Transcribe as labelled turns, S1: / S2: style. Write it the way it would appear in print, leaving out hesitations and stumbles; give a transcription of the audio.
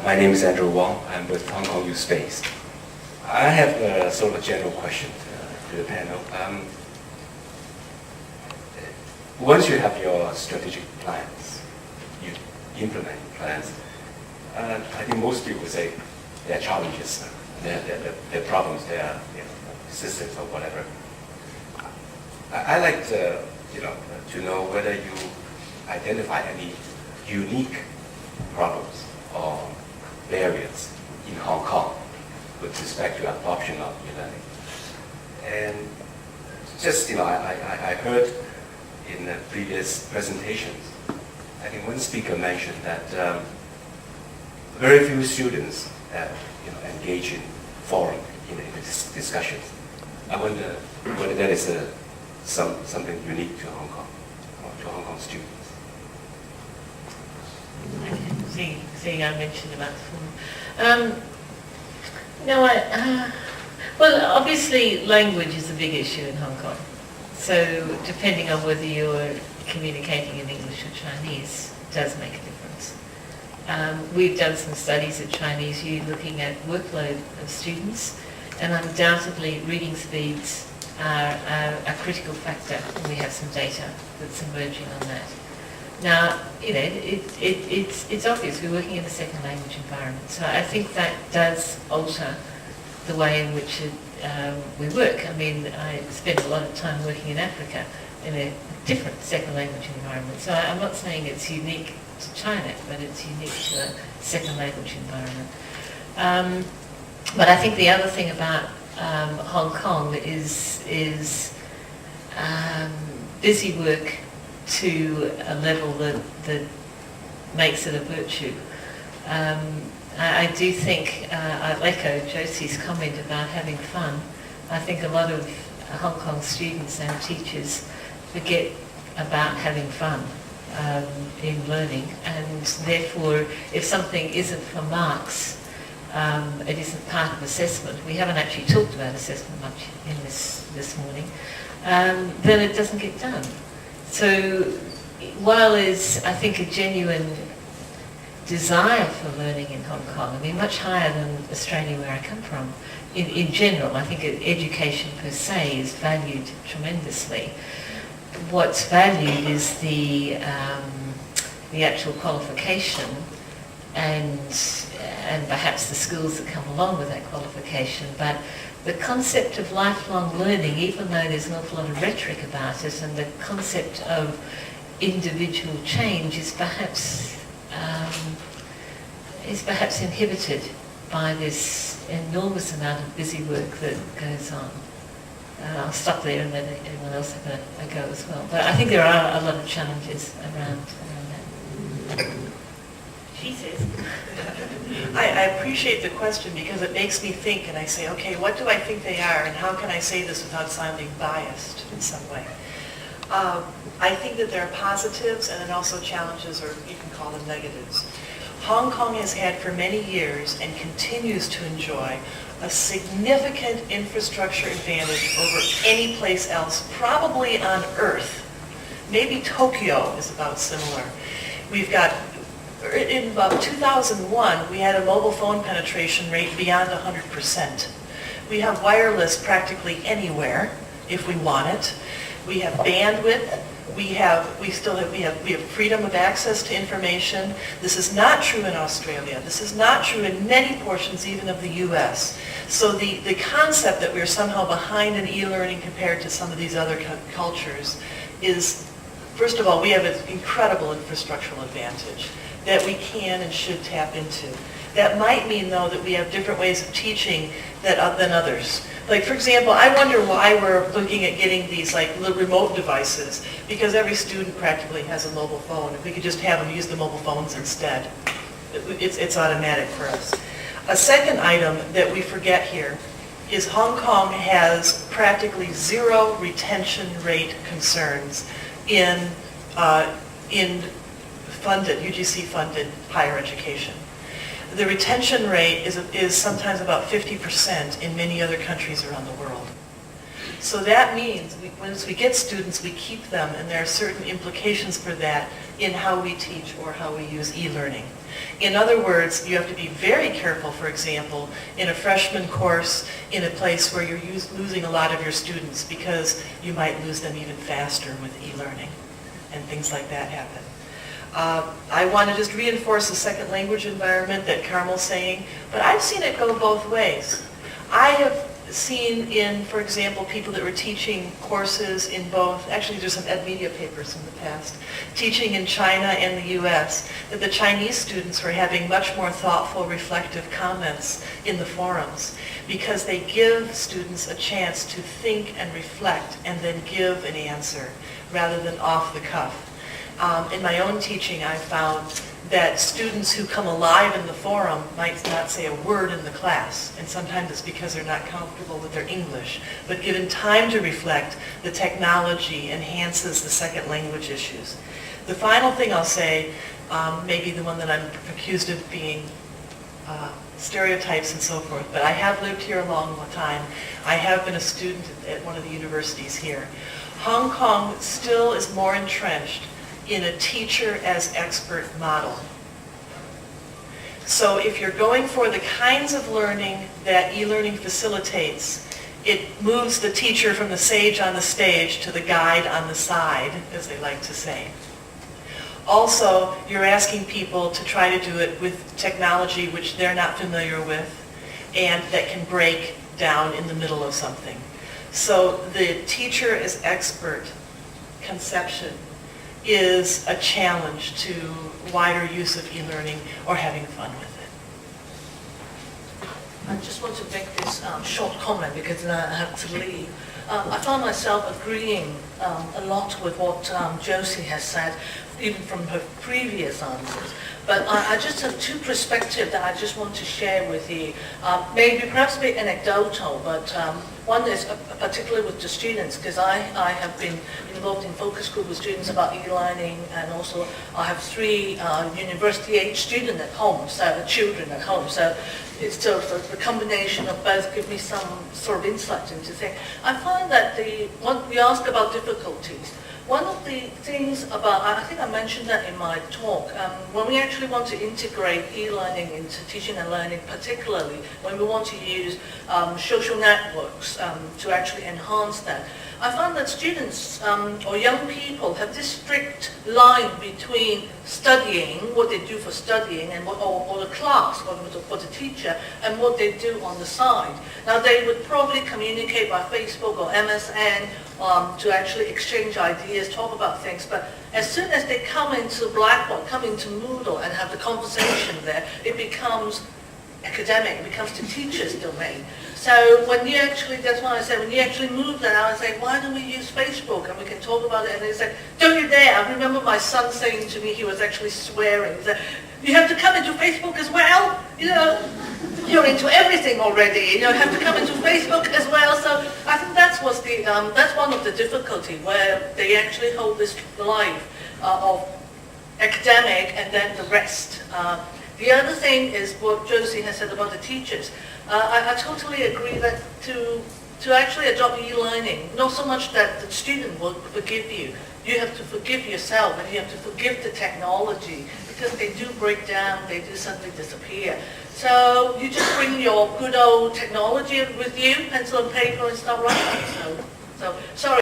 S1: My name is Andrew Wong. I'm with Hong Kong Youth Space. I have a sort of a general question to the panel. Once you have your strategic plans, you implement plans, I think most people would say there are challenges, there are problems, there are systems or whatever. I like to, to know whether you identify any unique problems or barriers in Hong Kong with respect to adoption of e-learning. And just, I heard in the previous presentations, I think one speaker mentioned that very few students engage in forum in discussions. I wonder whether that is something unique to Hong Kong, or to Hong Kong students.
S2: Seeing I mentioned about the forum. Well, obviously language is a big issue in Hong Kong. So depending on whether you're communicating in English or Chinese does make a difference. We've done some studies at Chinese U looking at workload of students, and undoubtedly reading speeds are a critical factor, and we have some data that's emerging on that. Now, it's obvious we're working in a second language environment, so I think that does alter the way in which we work. I mean, I spent a lot of time working in Africa in a different second language environment, so I'm not saying it's unique to China, but it's unique to a second language environment. But I think the other thing about Hong Kong is busy work to a level that makes it a virtue. I do think, I'll echo Josie's comment about having fun. I think a lot of Hong Kong students and teachers forget about having fun in learning, and therefore if something isn't for marks, it isn't part of assessment. We haven't actually talked about assessment much in this morning. Then it doesn't get done. So while there's, I think, a genuine desire for learning in Hong Kong, I mean, much higher than Australia where I come from, in general, I think education per se is valued tremendously. What's valued is the actual qualification and perhaps the skills that come along with that qualification, but the concept of lifelong learning, even though there's an awful lot of rhetoric about it, and the concept of individual change is perhaps inhibited by this enormous amount of busy work that goes on. I'll stop there and let anyone else have a go as well. But I think there are a lot of challenges around that. She says.
S3: I appreciate the question because it makes me think, and I say, okay, what do I think they are, and how can I say this without sounding biased in some way? I think that there are positives and then also challenges, or you can call them negatives. Hong Kong has had for many years and continues to enjoy a significant infrastructure advantage over any place else, probably on Earth. Maybe Tokyo is about similar. We've got, in about 2001, we had a mobile phone penetration rate beyond 100%. We have wireless practically anywhere if we want it. We have bandwidth. We have freedom of access to information. This is not true in Australia. This is not true in many portions even of the US. So the concept that we're somehow behind in e-learning compared to some of these other cultures is, first of all, we have an incredible infrastructural advantage that we can and should tap into. That might mean, though, that we have different ways of teaching than others. Like, for example, I wonder why we're looking at getting these little remote devices, because every student practically has a mobile phone. If we could just have them use the mobile phones instead, it's automatic for us. A second item that we forget here is Hong Kong has practically zero retention rate concerns in funded, UGC-funded higher education. The retention rate is sometimes about 50% in many other countries around the world. So that means once we get students, we keep them, and there are certain implications for that in how we teach or how we use e-learning. In other words, you have to be very careful, for example, in a freshman course in a place where you're losing a lot of your students because you might lose them even faster with e-learning and things like that happen. I want to just reinforce the second language environment that Carmel's saying, but I've seen it go both ways. I have seen in, for example, people that were teaching courses in both, actually there's some Ed Media papers in the past, teaching in China and the US, that the Chinese students were having much more thoughtful, reflective comments in the forums because they give students a chance to think and reflect and then give an answer rather than off the cuff. In my own teaching, I've found that students who come alive in the forum might not say a word in the class, and sometimes it's because they're not comfortable with their English. But given time to reflect, the technology enhances the second language issues. The final thing I'll say, maybe the one that I'm accused of being stereotypes and so forth, but I have lived here a long time. I have been a student at one of the universities here. Hong Kong still is more entrenched in a teacher as expert model. So if you're going for the kinds of learning that e-learning facilitates, it moves the teacher from the sage on the stage to the guide on the side, as they like to say. Also, you're asking people to try to do it with technology which they're not familiar with and that can break down in the middle of something. So the teacher as expert conception is a challenge to wider use of e-learning or having fun with it.
S4: I just want to make this short comment because I have to leave. I found myself agreeing a lot with what Josie has said, even from her previous answers. But I just have two perspectives that I just want to share with you. Maybe perhaps a bit anecdotal, but one is particularly with the students, because I have been involved in focus group with students about e-learning, and also I have 3 university-age students at home, so children at home. So it's sort of a combination of both give me some sort of insight into things. I find that when we ask about difficulties, one of the things about, I think I mentioned that in my talk, when we actually want to integrate e-learning into teaching and learning, particularly when we want to use social networks to actually enhance that, I found that students or young people have this strict line between studying, what they do for studying, and or the class, or for the teacher, and what they do on the side. Now, they would probably communicate by Facebook or MSN to actually exchange ideas, talk about things, but as soon as they come into Blackboard, come into Moodle and have the conversation there, it becomes academic, it becomes the teacher's domain. So when you actually, that's why I said, when you actually move that, I would say, why don't we use Facebook and we can talk about it? And they said, don't you dare. I remember my son saying to me, he was actually swearing, he said, you have to come into Facebook as well? You know, you're into everything already, you know, have to come into Facebook as well. So I think that's one of the difficulty where they actually hold this life of academic and then the rest. The other thing is what Josie has said about the teachers. I totally agree that to actually adopt e-learning, not so much that the student will forgive you, you have to forgive yourself and you have to forgive the technology because they do break down, they do suddenly disappear. So you just bring your good old technology with you, pencil and paper, and start writing. So sorry.